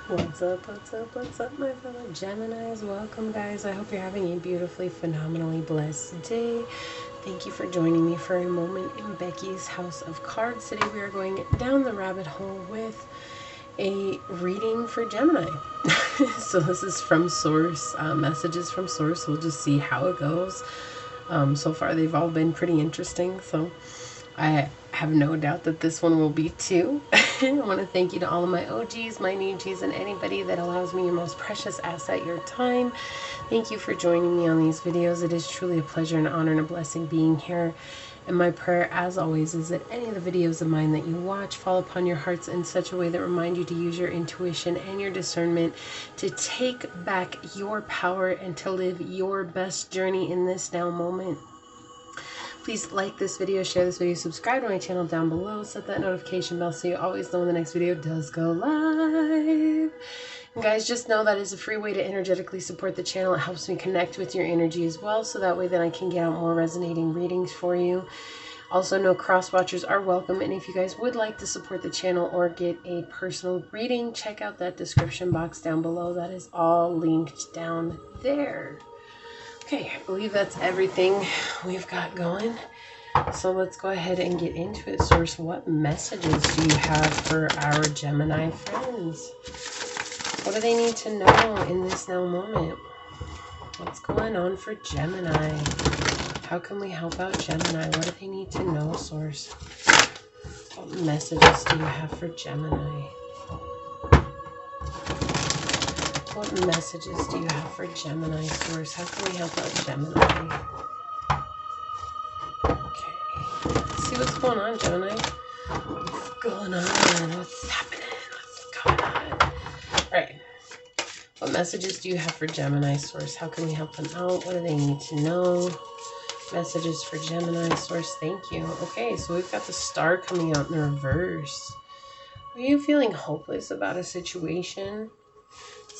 What's up, what's up, what's up, my fellow Geminis? Welcome, guys. I hope you're having a beautifully, phenomenally blessed day. Thank you for joining me for a moment in Becky's House of Cards. Today we are going down the rabbit hole with a reading for Gemini. So this is from Source, messages from Source. We'll just see how it goes. So far they've all been pretty interesting, so I have no doubt that this one will be too. I want to thank you to all of my OGs, my new Gs, and anybody that allows me your most precious asset, your time. Thank you for joining me on these videos. It is truly a pleasure, an honor, and a blessing being here. And my prayer, as always, is that any of the videos of mine that you watch fall upon your hearts in such a way that remind you to use your intuition and your discernment to take back your power and to live your best journey in this now moment. Please like this video, share this video, subscribe to my channel down below, set that notification bell so you always know when the next video does go live. And guys, just know that is a free way to energetically support the channel. It helps me connect with your energy as well, so that way then I can get out more resonating readings for you. Also, no cross-watchers are welcome, and if you guys would like to support the channel or get a personal reading, check out that description box down below. That is all linked down there. Okay, I believe that's everything we've got going. So let's go ahead and get into it. Source, what messages do you have for our Gemini friends? What do they need to know in this now moment? What's going on for Gemini? How can we help out Gemini? What do they need to know, Source? What messages do you have for Gemini? What messages do you have for Gemini, Source? How can we help out Gemini? Okay. Let's see what's going on, Gemini. What's going on? What's happening? What's going on? Alright. What messages do you have for Gemini, Source? How can we help them out? What do they need to know? Messages for Gemini, Source. Thank you. Okay, so we've got the Star coming out in the reverse. Are you feeling hopeless about a situation?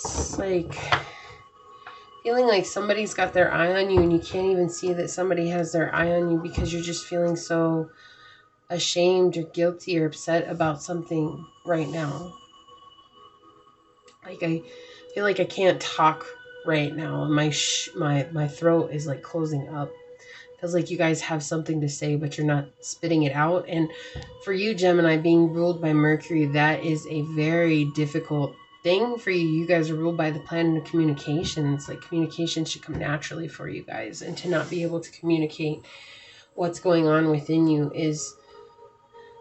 It's like feeling like somebody's got their eye on you and you can't even see that somebody has their eye on you because you're just feeling so ashamed or guilty or upset about something right now. Like I feel like I can't talk right now. My throat is like closing up. Feels like you guys have something to say, but you're not spitting it out. And for you, Gemini, being ruled by Mercury, that is a very difficult thing for you. You guys are ruled by the planet of communications. Like, communication should come naturally for you guys. And to not be able to communicate what's going on within you is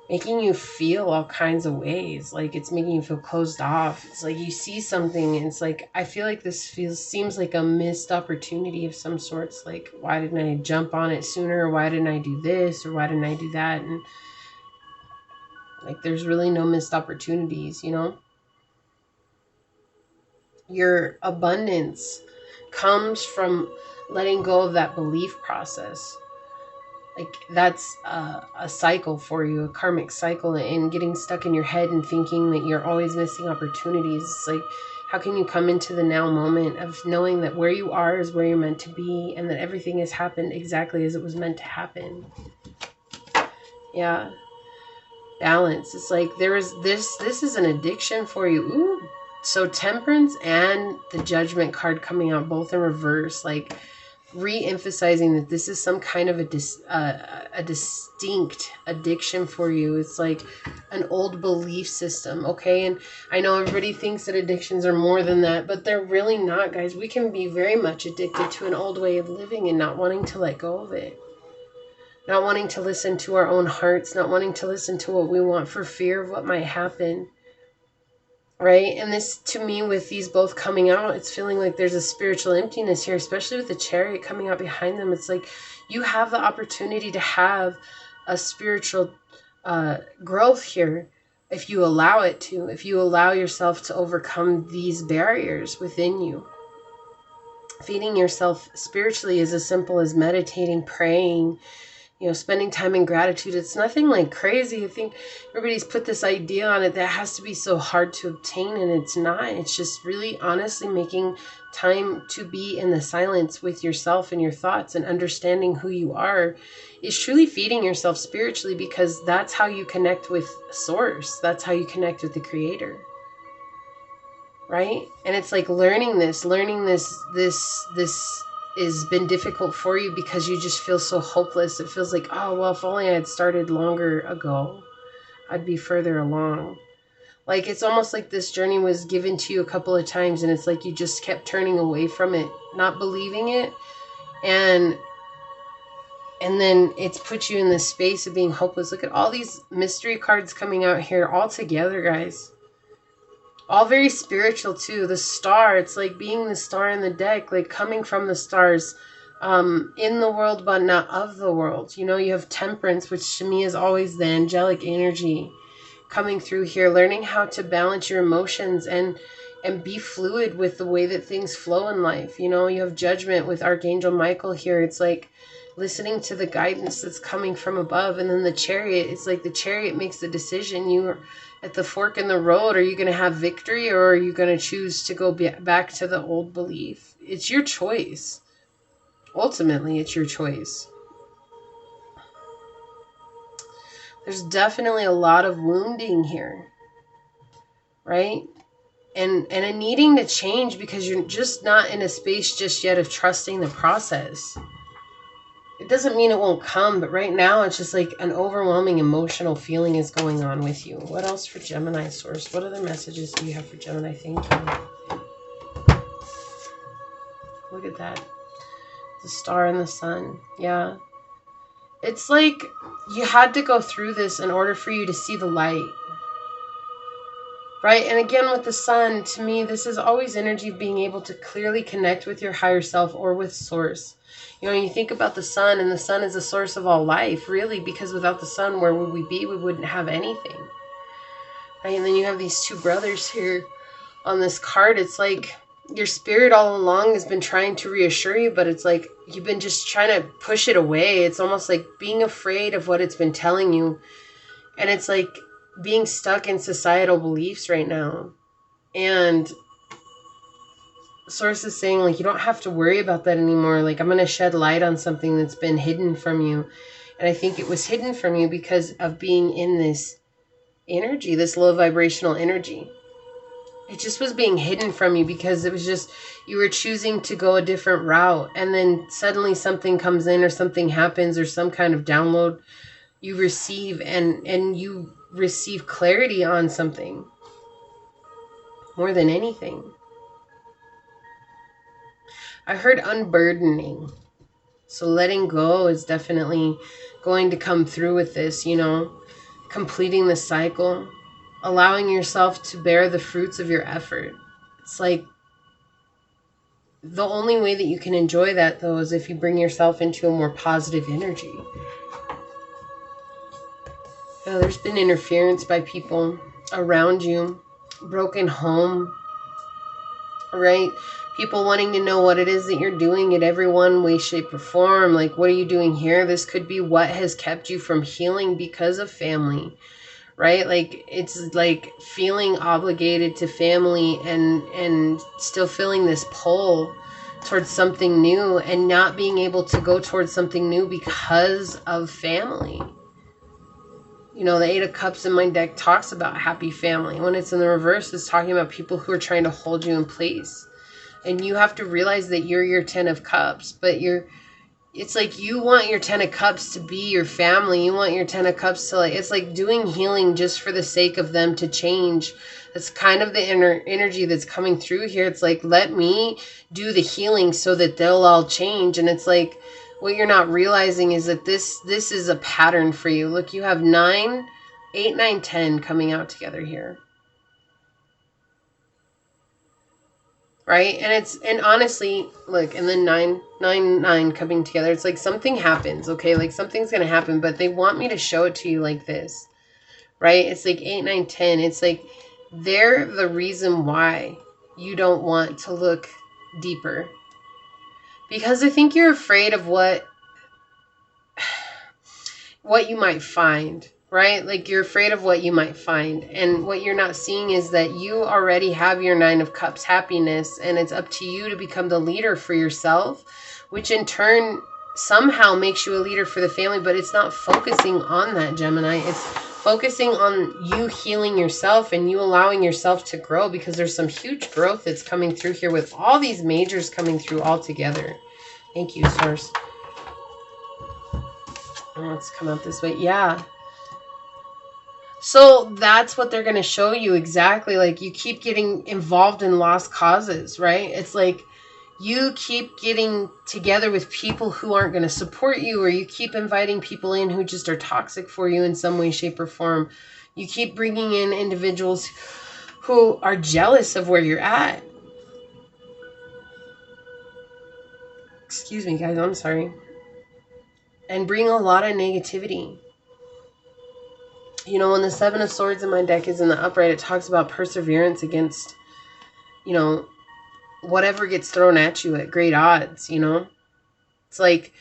making you feel all kinds of ways. Like, it's making you feel closed off. It's like you see something and it's like, I feel like this seems like a missed opportunity of some sorts. Like, why didn't I jump on it sooner? Or why didn't I do this? Or why didn't I do that? And like, there's really no missed opportunities, you know? Your abundance comes from letting go of that belief process. Like, that's a cycle for you, a karmic cycle, and getting stuck in your head and thinking that you're always missing opportunities. It's like, how can you come into the now moment of knowing that where you are is where you're meant to be and that everything has happened exactly as it was meant to happen? Yeah. Balance. It's like there is this is an addiction for you. Ooh. So Temperance and the Judgment card coming out both in reverse, like re-emphasizing that this is some kind of a distinct addiction for you. It's like an old belief system, okay? And I know everybody thinks that addictions are more than that, but they're really not, guys. We can be very much addicted to an old way of living and not wanting to let go of it. Not wanting to listen to our own hearts, not wanting to listen to what we want for fear of what might happen. Right? And this, to me, with these both coming out, it's feeling like there's a spiritual emptiness here, especially with the Chariot coming out behind them. It's like you have the opportunity to have a spiritual growth here if you allow it to, if you allow yourself to overcome these barriers within you. Feeding yourself spiritually is as simple as meditating, praying, you know, spending time in gratitude. It's nothing like crazy. I think everybody's put this idea on it that has to be so hard to obtain, and it's not. It's just really honestly making time to be in the silence with yourself and your thoughts and understanding who you are is truly feeding yourself spiritually, because that's how you connect with Source. That's how you connect with the Creator. right? And it's like learning this has been difficult for you because you just feel so hopeless. It feels like, oh, well, if only I had started longer ago, I'd be further along. Like, it's almost like this journey was given to you a couple of times, and it's like you just kept turning away from it, not believing it. And then it's put you in this space of being hopeless. Look at all these mystery cards coming out here all together, guys. All very spiritual too. The star, it's like being the star in the deck, like coming from the stars, in the world but not of the world. You know, you have temperance, which to me is always the angelic energy coming through here, learning how to balance your emotions and be fluid with the way that things flow in life. You know, you have judgment with Archangel Michael here. It's like listening to the guidance that's coming from above. And then the chariot, it's like the chariot makes the decision. You are at the fork in the road. Are you going to have victory, or are you going to choose to go back to the old belief? It's your choice. Ultimately, it's your choice. There's definitely a lot of wounding here, right? And a needing to change because you're just not in a space just yet of trusting the process. It doesn't mean it won't come, but right now it's just like an overwhelming emotional feeling is going on with you. What else for Gemini source? What other messages do you have for Gemini? Thank you. Look at that. The star and the sun. Yeah. It's like you had to go through this in order for you to see the light. Right? And again, with the sun, to me, this is always energy of being able to clearly connect with your higher self or with source. You know, you think about the sun, and the sun is the source of all life, really, because without the sun, where would we be? We wouldn't have anything. Right? And then you have these two brothers here on this card. It's like your spirit all along has been trying to reassure you, but it's like you've been just trying to push it away. It's almost like being afraid of what it's been telling you. And it's like being stuck in societal beliefs right now. And source is saying, like, you don't have to worry about that anymore. Like, I'm going to shed light on something that's been hidden from you. And I think it was hidden from you because of being in this energy, this low vibrational energy. It just was being hidden from you because it was just, you were choosing to go a different route. And then suddenly something comes in, or something happens, or some kind of download you receive, and you receive clarity on something more than anything. I heard unburdening. So letting go is definitely going to come through with this, you know, completing the cycle, allowing yourself to bear the fruits of your effort. It's like the only way that you can enjoy that, though, is if you bring yourself into a more positive energy. Oh, there's been interference by people around you, broken home, right? People wanting to know what it is that you're doing in every one way, shape, or form. Like, what are you doing here? This could be what has kept you from healing because of family, right? Like, it's like feeling obligated to family and still feeling this pull towards something new and not being able to go towards something new because of family. You know, the Eight of Cups in my deck talks about happy family. When it's in the reverse, it's talking about people who are trying to hold you in place. And you have to realize that you're your 10 of Cups, but it's like you want your 10 of Cups to be your family. You want your 10 of Cups to, like, it's like doing healing just for the sake of them to change. That's kind of the energy that's coming through here. It's like, let me do the healing so that they'll all change. And it's like, what you're not realizing is that this is a pattern for you. Look, you have 9, 8, 9, 10 coming out together here. Right? And honestly, look, and then 9, 9, 9 coming together. It's like something happens, okay? Like something's going to happen, but they want me to show it to you like this, right? It's like 8, 9, 10. It's like they're the reason why you don't want to look deeper. Because I think you're afraid of what you might find, right? Like you're afraid of what you might find. And what you're not seeing is that you already have your 9 of Cups happiness, and it's up to you to become the leader for yourself, which in turn somehow makes you a leader for the family, but it's not focusing on that, Gemini. It's focusing on you healing yourself and you allowing yourself to grow, because there's some huge growth that's coming through here with all these majors coming through all together. Thank you, Source. Let's come out this way. Yeah. So that's what they're going to show you exactly. Like, you keep getting involved in lost causes, right? It's like you keep getting together with people who aren't going to support you, or you keep inviting people in who just are toxic for you in some way, shape, or form. You keep bringing in individuals who are jealous of where you're at. Excuse me, guys. I'm sorry. And bring a lot of negativity. You know, when the Seven of Swords in my deck is in the upright, it talks about perseverance against, you know, whatever gets thrown at you at great odds, you know. It's like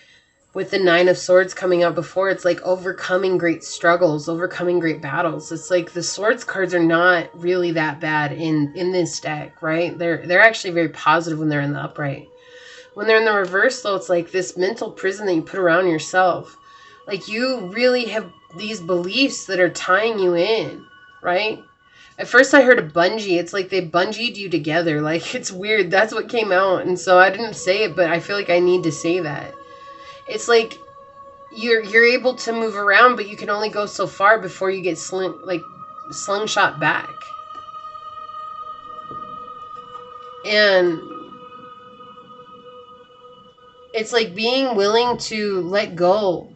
with the Nine of Swords coming out before, it's like overcoming great struggles, overcoming great battles. It's like the Swords cards are not really that bad in this deck, right? They're actually very positive when they're in the upright. When they're in the reverse, though, it's like this mental prison that you put around yourself. Like, you really have these beliefs that are tying you in, right? At first I heard a bungee. It's like they bungeed you together. Like, it's weird. That's what came out. And so I didn't say it, but I feel like I need to say that. It's like you're able to move around, but you can only go so far before you get slingshot back. And it's like being willing to let go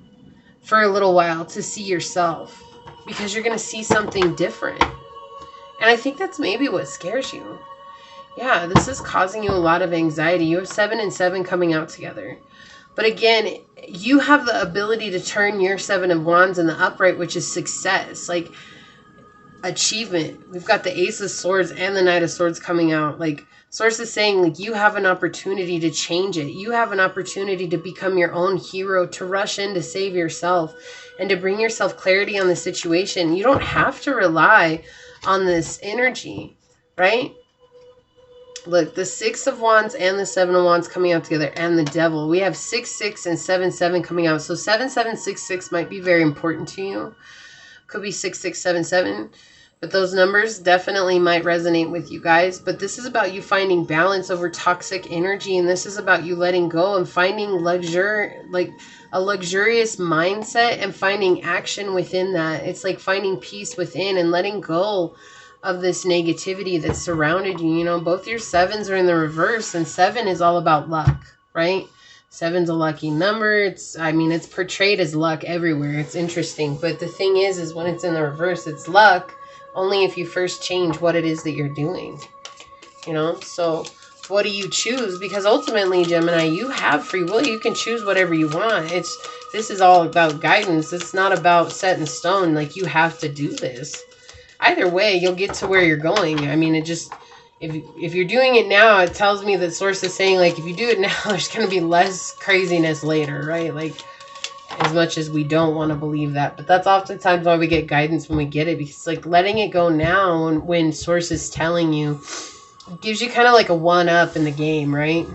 for a little while to see yourself, because you're going to see something different. And I think that's maybe what scares you. Yeah, this is causing you a lot of anxiety. You have 7 and 7 coming out together. But again, you have the ability to turn your 7 of Wands in the upright, which is success, like achievement. We've got the Ace of Swords and the Knight of Swords coming out. Like, Source is saying, like, you have an opportunity to change it. You have an opportunity to become your own hero, to rush in to save yourself and to bring yourself clarity on the situation. You don't have to rely on this energy, right? Look, the 6 of Wands and the 7 of Wands coming out together, and the Devil. We have 6, 6 and 7, 7 coming out. So 7, 7, 6, 6 might be very important to you. Could be 6, 6, 7, 7. But those numbers definitely might resonate with you guys. But this is about you finding balance over toxic energy. And this is about you letting go and finding like a luxurious mindset and finding action within that. It's like finding peace within and letting go of this negativity that surrounded you. You know, both your 7s are in the reverse, and 7 is all about luck, right? 7's a lucky number. It's portrayed as luck everywhere. It's interesting. But the thing is when it's in the reverse, it's luck only if you first change what it is that you're doing, you know? So what do you choose? Because ultimately, Gemini, you have free will. You can choose whatever you want. This is all about guidance. It's not about set in stone. Like, you have to do this. Either way, you'll get to where you're going. I mean, it just, if you're doing it now, it tells me that Source is saying, like, if you do it now, there's going to be less craziness later, right? Like, as much as we don't want to believe that. But that's oftentimes why we get guidance when we get it. Because, like, letting it go now when Source is telling you, it gives you kind of like a 1-up in the game, right?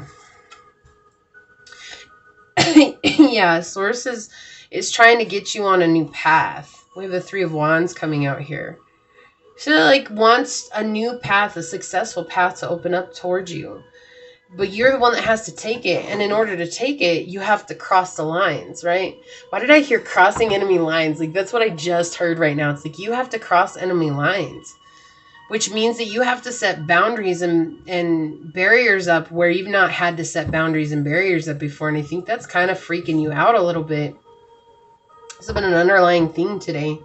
Yeah, Source is trying to get you on a new path. We have the 3 of Wands coming out here. So, like, wants a new path, a successful path to open up towards you. But you're the one that has to take it. And in order to take it, you have to cross the lines, right? Why did I hear crossing enemy lines? Like, that's what I just heard right now. It's like, you have to cross enemy lines. Which means that you have to set boundaries and barriers up where you've not had to set boundaries and barriers up before. And I think that's kind of freaking you out a little bit. This has been an underlying theme today.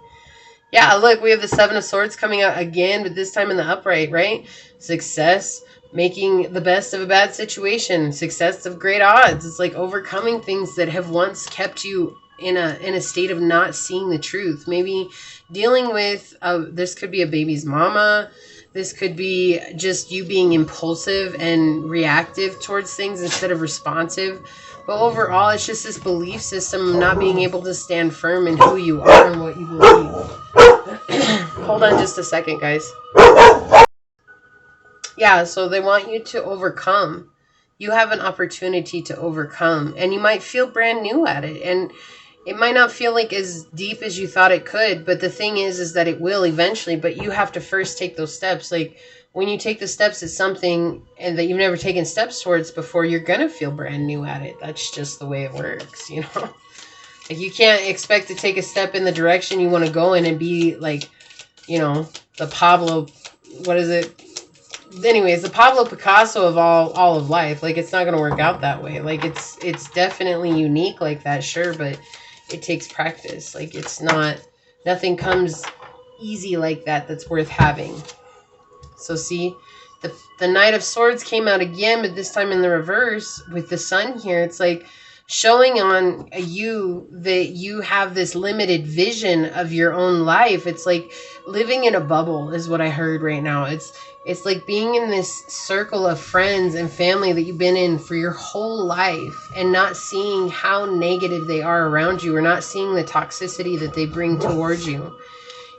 Yeah, look, we have the 7 of Swords coming out again, but this time in the upright, right? Success, making the best of a bad situation, success of great odds. It's like overcoming things that have once kept you in a state of not seeing the truth. Maybe dealing with, this could be a baby's mama. This could be just you being impulsive and reactive towards things instead of responsive. But overall, it's just this belief system not being able to stand firm in who you are and what you believe. Hold on just a second, guys. Yeah, so they want you to overcome. You have an opportunity to overcome. And you might feel brand new at it. And It might not feel like as deep as you thought it could, but the thing is that it will eventually, but you have to first take those steps. Like when you take the steps at something and that you've never taken steps towards before, you're going to feel brand new at it. That's just the way it works, you know? Like you can't expect to take a step in the direction you want to go in and be like, you know, the Pablo, what is it? Anyways, the Pablo Picasso of all of life. Like it's not going to work out that way. Like it's definitely unique like that, sure, but it takes practice. Like it's not, nothing comes easy like that that's worth having. So see, the Knight of Swords came out again, but this time in the reverse with the Sun here. It's like showing on you that you have this limited vision of your own life. It's like living in a bubble is what I heard right now. It's like being in this circle of friends and family that you've been in for your whole life and not seeing how negative they are around you or not seeing the toxicity that they bring towards you.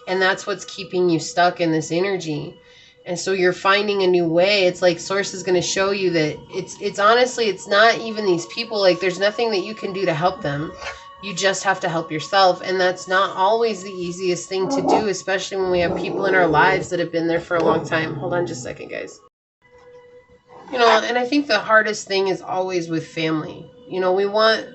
And that's what's keeping you stuck in this energy. And so you're finding a new way. It's like Source is going to show you that it's honestly, it's not even these people. Like there's nothing that you can do to help them. You just have to help yourself. And that's not always the easiest thing to do, especially when we have people in our lives that have been there for a long time. Hold on just a second, guys. You know, and I think the hardest thing is always with family. You know, we want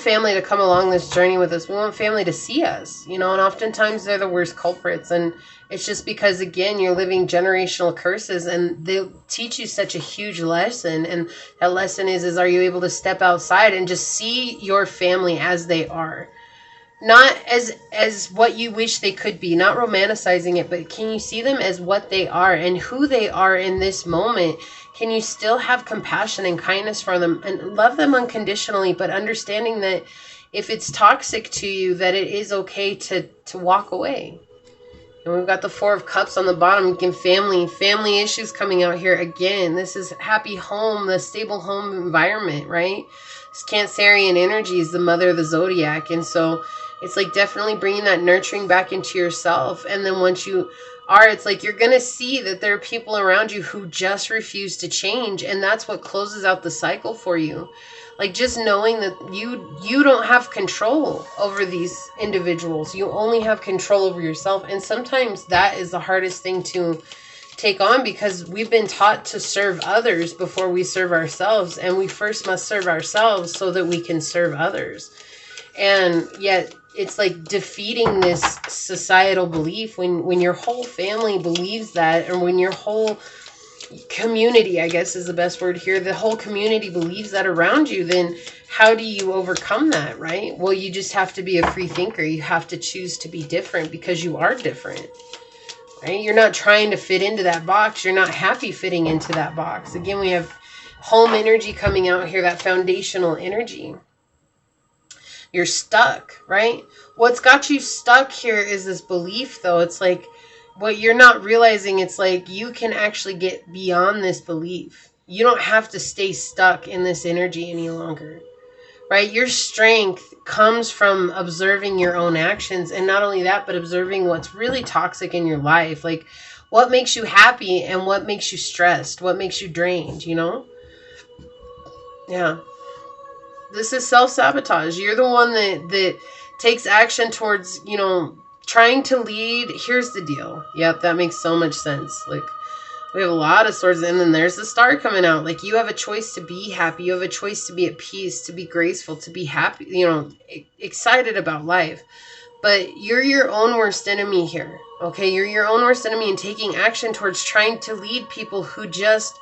family to come along this journey with us. We want family to see us, you know, and oftentimes they're the worst culprits. And it's just because, again, you're living generational curses and they'll teach you such a huge lesson. And that lesson is are you able to step outside and just see your family as they are? Not as what you wish they could be, not romanticizing it, but can you see them as what they are and who they are in this moment? Can you still have compassion and kindness for them and love them unconditionally, but understanding that if it's toxic to you, that it is okay to walk away. And we've got the Four of Cups on the bottom. Again, family issues coming out here again. This is happy home, the stable home environment, right? This Cancerian energy is the mother of the zodiac. And so it's like definitely bringing that nurturing back into yourself. And then once you are, it's like you're going to see that there are people around you who just refuse to change. And that's what closes out the cycle for you. Like just knowing that you don't have control over these individuals. You only have control over yourself. And sometimes that is the hardest thing to take on because we've been taught to serve others before we serve ourselves. And we first must serve ourselves so that we can serve others. And yet it's like defeating this societal belief when your whole family believes that, and when your whole community, I guess is the best word here, the whole community believes that around you, then how do you overcome that, right? Well, you just have to be a free thinker. You have to choose to be different because you are different, right? You're not trying to fit into that box. You're not happy fitting into that box. Again, we have home energy coming out here, that foundational energy. You're stuck, right? What's got you stuck here is this belief, though. It's like, what you're not realizing, it's like you can actually get beyond this belief. You don't have to stay stuck in this energy any longer, right? Your strength comes from observing your own actions. And not only that, but observing what's really toxic in your life. Like what makes you happy and what makes you stressed, what makes you drained, you know? Yeah. This is self-sabotage. You're the one that takes action towards, you know, trying to lead. Here's the deal. Yep, that makes so much sense. Like, we have a lot of swords, and then there's the star coming out. Like, you have a choice to be happy. You have a choice to be at peace, to be graceful, to be happy, you know, excited about life. But you're your own worst enemy here, okay? You're your own worst enemy in taking action towards trying to lead people who just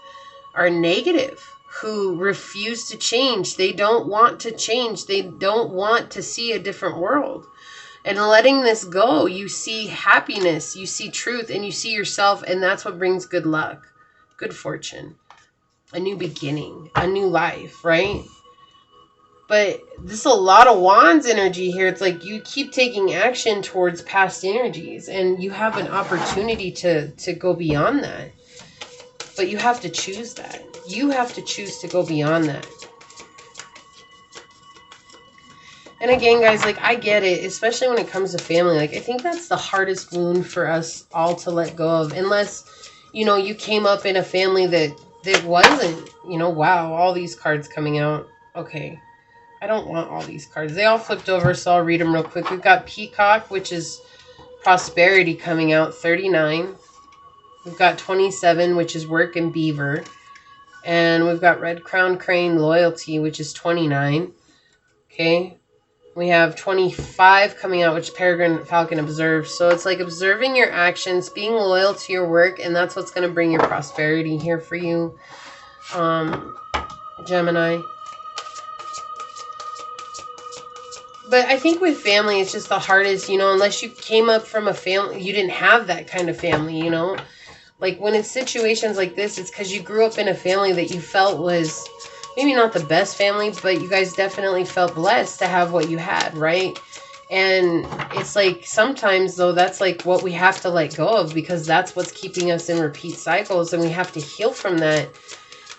are negative, who refuse to change. They don't want to change. They don't want to see a different world. And letting this go, you see happiness, you see truth, and you see yourself, and that's what brings good luck, good fortune, a new beginning, a new life, right? But this is a lot of wands energy here. It's like you keep taking action towards past energies, and you have an opportunity to go beyond that. But you have to choose that. You have to choose to go beyond that. And again, guys, like, I get it, especially when it comes to family. Like, I think that's the hardest wound for us all to let go of. Unless, you know, you came up in a family that wasn't, you know, wow, all these cards coming out. Okay. I don't want all these cards. They all flipped over, so I'll read them real quick. We've got Peacock, which is prosperity coming out, 39. We've got 27, which is work and beaver. And we've got Red Crown Crane, loyalty, which is 29. Okay. We have 25 coming out, which is Peregrine Falcon, observe. So it's like observing your actions, being loyal to your work, and that's what's going to bring your prosperity here for you, Gemini. But I think with family, it's just the hardest, you know, unless you came up from a family, you didn't have that kind of family, you know. Like when it's situations like this, it's because you grew up in a family that you felt was maybe not the best family, but you guys definitely felt blessed to have what you had, right? And it's like sometimes, though, that's like what we have to let go of, because that's what's keeping us in repeat cycles, and we have to heal from that.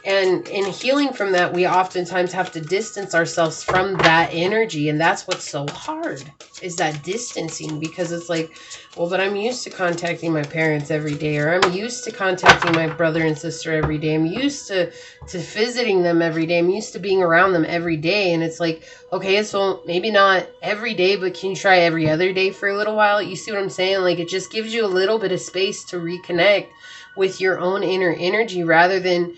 And in healing from that, we oftentimes have to distance ourselves from that energy. And that's what's so hard, is that distancing, because it's like, well, but I'm used to contacting my parents every day, or I'm used to contacting my brother and sister every day. I'm used to visiting them every day. I'm used to being around them every day. And it's like, okay, so maybe not every day, but can you try every other day for a little while? You see what I'm saying? Like, it just gives you a little bit of space to reconnect with your own inner energy, rather than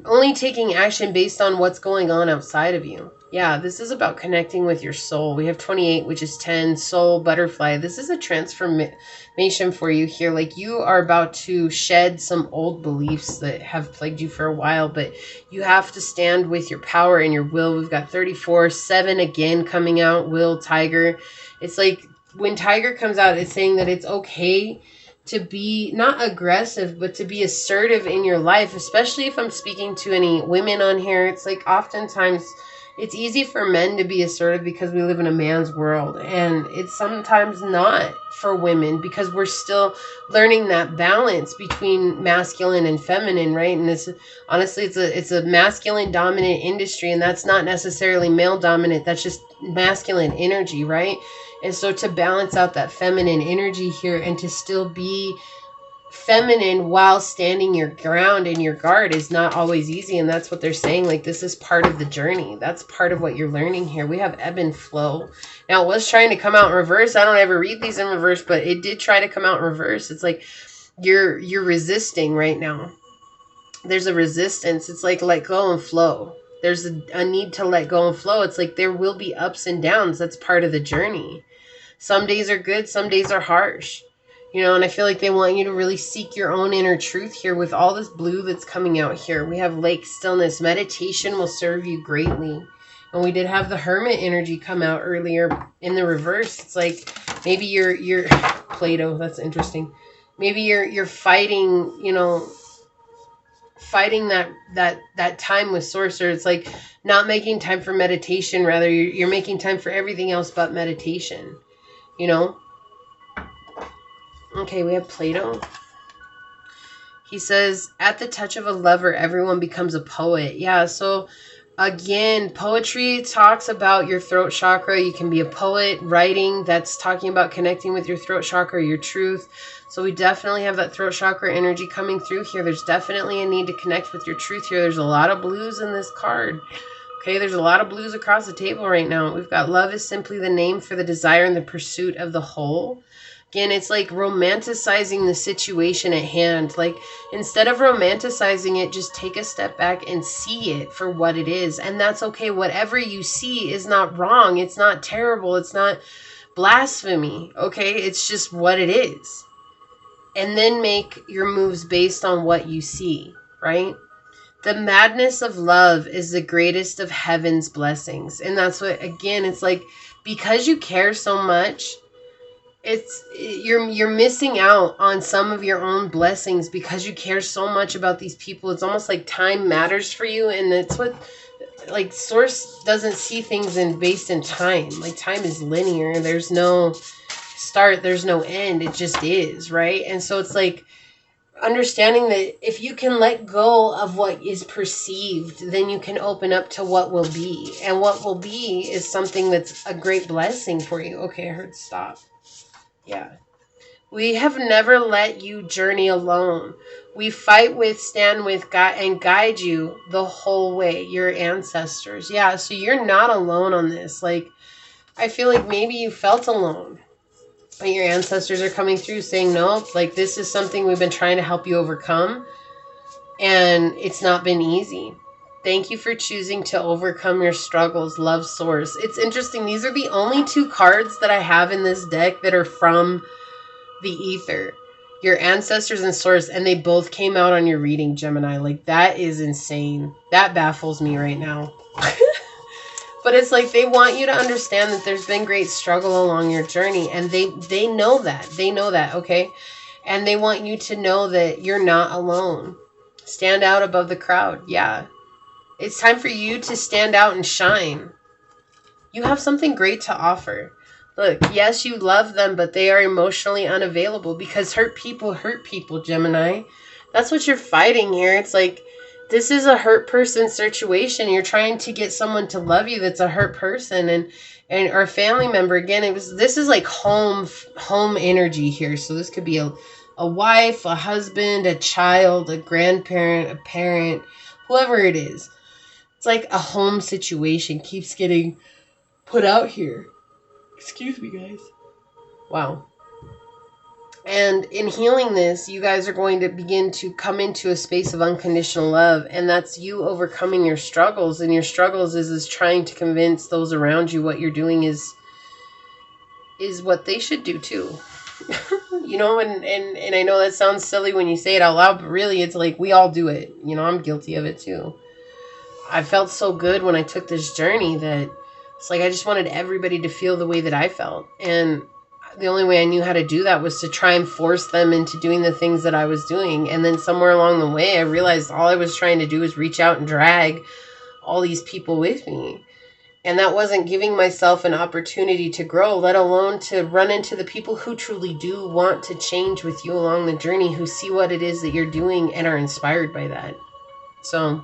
only taking action based on what's going on outside of you. Yeah, this is about connecting with your soul. We have 28, which is 10, soul, butterfly. This is a transformation for you here. Like, you are about to shed some old beliefs that have plagued you for a while, but you have to stand with your power and your will. We've got 34, 7 again coming out, will, tiger. It's like when tiger comes out, it's saying that it's okay to be not aggressive, but to be assertive in your life, especially if I'm speaking to any women on here. It's like oftentimes it's easy for men to be assertive because we live in a man's world, and it's sometimes not for women because we're still learning that balance between masculine and feminine, right? And it's honestly, it's a masculine dominant industry, and that's not necessarily male dominant. That's just masculine energy, right? And so to balance out that feminine energy here and to still be feminine while standing your ground and your guard is not always easy. And that's what they're saying. Like, this is part of the journey. That's part of what you're learning here. We have ebb and flow. Now, it was trying to come out in reverse. I don't ever read these in reverse, but it did try to come out in reverse. It's like you're resisting right now. There's a resistance. It's like let go and flow. There's a need to let go and flow. It's like there will be ups and downs. That's part of the journey. Some days are good, some days are harsh. You know, and I feel like they want you to really seek your own inner truth here with all this blue that's coming out here. We have lake stillness. Meditation will serve you greatly. And we did have the hermit energy come out earlier in the reverse. It's like maybe you're Plato, that's interesting. Maybe you're fighting, you know, fighting that time with sorcerer. It's like not making time for meditation, rather you're making time for everything else but meditation. You know? Okay, we have Plato. He says, at the touch of a lover, everyone becomes a poet. Yeah, so again, poetry talks about your throat chakra. You can be a poet writing. That's talking about connecting with your throat chakra, your truth. So we definitely have that throat chakra energy coming through here. There's definitely a need to connect with your truth here. There's a lot of blues in this card. Okay, there's a lot of blues across the table right now. We've got love is simply the name for the desire and the pursuit of the whole. Again, it's like romanticizing the situation at hand. Like, instead of romanticizing it, just take a step back and see it for what it is. And that's okay. Whatever you see is not wrong. It's not terrible. It's not blasphemy. Okay, it's just what it is. And then make your moves based on what you see, right? The madness of love is the greatest of heaven's blessings. And that's what, again, it's like, because you care so much, you're missing out on some of your own blessings because you care so much about these people. It's almost like time matters for you. And it's what, like, Source doesn't see things based in time. Like, time is linear. There's no start. There's no end. It just is, right? And so it's like, understanding that if you can let go of what is perceived, then you can open up to what will be. And what will be is something that's a great blessing for you. Okay, I heard stop. Yeah. We have never let you journey alone. We fight with, stand with, and guide you the whole way. Your ancestors. Yeah, so you're not alone on this. Like, I feel like maybe you felt alone. But your ancestors are coming through saying, no, like, this is something we've been trying to help you overcome. And it's not been easy. Thank you for choosing to overcome your struggles, love source. It's interesting. These are the only 2 cards that I have in this deck that are from the ether. Your ancestors and source, and they both came out on your reading, Gemini. Like, that is insane. That baffles me right now. But it's like they want you to understand that there's been great struggle along your journey, and they know that. They know that, okay? And they want you to know that you're not alone. Stand out above the crowd. Yeah. It's time for you to stand out and shine. You have something great to offer. Look, yes, you love them, but they are emotionally unavailable because hurt people, Gemini. That's what you're fighting here. It's like, this is a hurt person situation. You're trying to get someone to love you that's a hurt person and our family member. Again, this is like home energy here. So this could be a wife, a husband, a child, a grandparent, a parent, whoever it is. It's like a home situation keeps getting put out here. Excuse me, guys. Wow. And in healing this, you guys are going to begin to come into a space of unconditional love. And that's you overcoming your struggles. And your struggles is trying to convince those around you what you're doing is what they should do too. You know, and I know that sounds silly when you say it out loud, but really it's like we all do it. You know, I'm guilty of it too. I felt so good when I took this journey that it's like I just wanted everybody to feel the way that I felt. And the only way I knew how to do that was to try and force them into doing the things that I was doing. And then somewhere along the way, I realized all I was trying to do was reach out and drag all these people with me. And that wasn't giving myself an opportunity to grow, let alone to run into the people who truly do want to change with you along the journey, who see what it is that you're doing and are inspired by that. So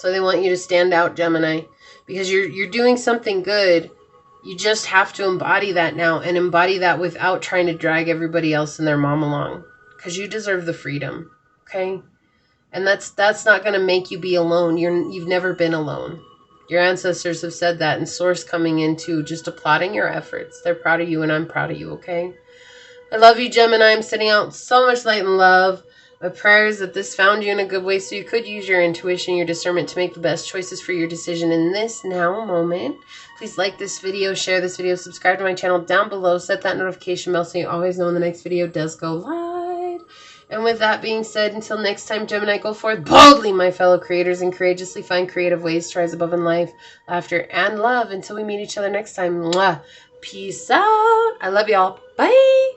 they want you to stand out, Gemini, because you're doing something good. You just have to embody that now, and embody that without trying to drag everybody else and their mom along, because you deserve the freedom, okay? And that's not going to make you be alone. You've never been alone. Your ancestors have said that, and Source coming into just applauding your efforts. They're proud of you, and I'm proud of you, okay? I love you, Gemini. I'm sending out so much light and love. My prayer is that this found you in a good way so you could use your intuition, your discernment to make the best choices for your decision in this now moment. Please like this video, share this video, subscribe to my channel down below, set that notification bell so you always know when the next video does go live. And with that being said, until next time, Gemini, go forth boldly, my fellow creators, and courageously find creative ways to rise above in life, laughter, and love. Until we meet each other next time, mwah, peace out. I love y'all. Bye.